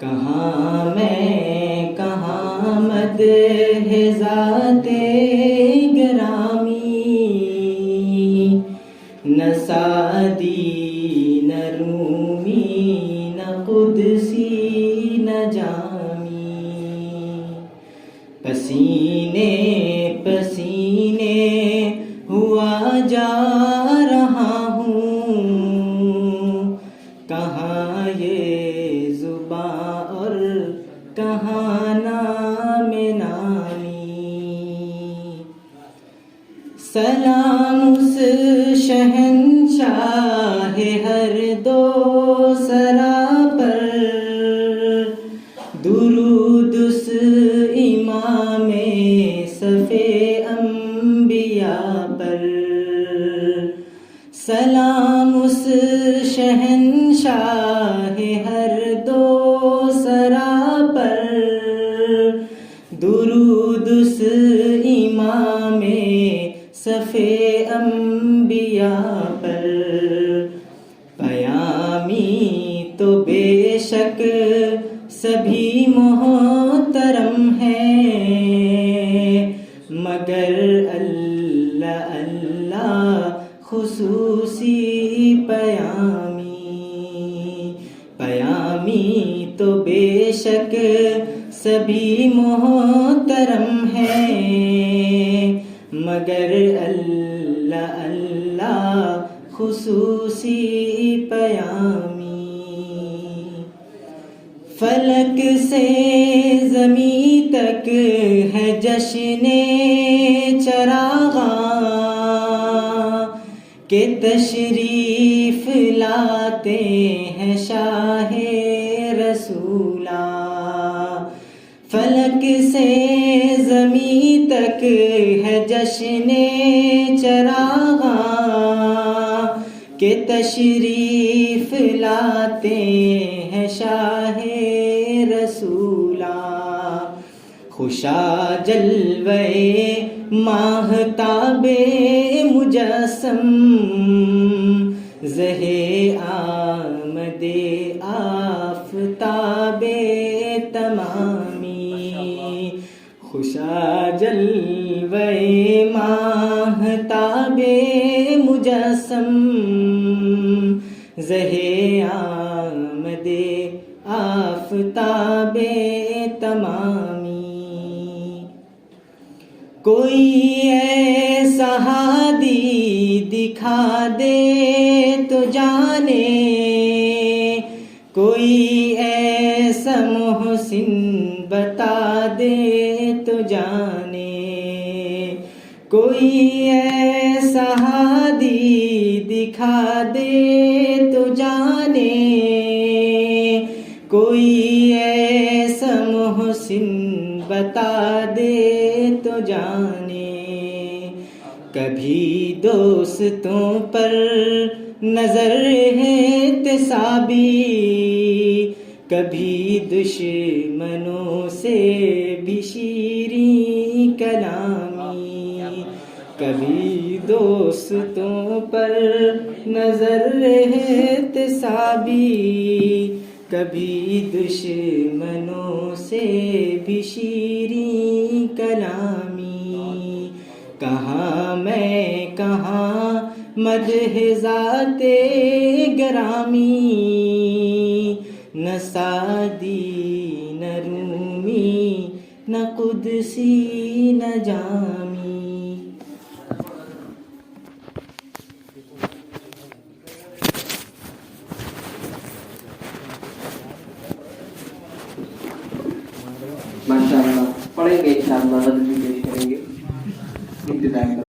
کہاں میں کہاں مدح ذات گرامی، نہ سعدی نہ رومی نہ قدسی نہ جامی، پسینے پسینے ہوا جا رہا ہوں، کہاں یہ زباں اور کہاں نام نامی، سلام اس شہنشاہ ہر دو سرا پر، درود اس امام صف انبیاء پر، سلام اس شہنشاہ ہر دو سرا پر، درود اس امام صف انبیاء پر، پیامی تو بے شک سبھی محترم ہیں، مگر اللہ اللہ خصوصی پیامی، پیامی تو بے شک سبھی محترم ہیں، مگر اللہ اللہ خصوصی پیامی، فلک سے زمیں تک ہے جشن چراغاں، کہ تشریف لاتے ہیں شاہ رسولاں، فلک سے زمیں تک ہے جشن چراغاں، کہ تشریف لاتے ہیں شاہ رسولاں، خوشا جلوے ماہتاب مجسم، زہے آمد آفتاب تمامی، خوشا جلوے ماہتاب مجسم، زہے آمد آفتاب تمامی، کوئی ایسا ہادی دکھا دے تو جانے، کوئی ایسا محسن بتا دے تو جانے، کوئی ایسا ہادی دکھا دے تو جانے، کوئی ایسا محسن بتا دے تو جانے، کبھی دوستوں پر نظر ہے احتسابی، کبھی دشمنوں سے بھی شیریں کلامی، کبھی دوستوں پر نظر ہے احتسابی، کبھی دشمنوں سے بھی شیریں کلامی، کہاں میں کہاں مدح ذات گرامی، نہ سعدی نہ رومی نہ قدسی نہ جامی۔ ماشاءاللہ پڑھیں گے انشاءاللہ، غزل بھی پیش کریں گے ابتداء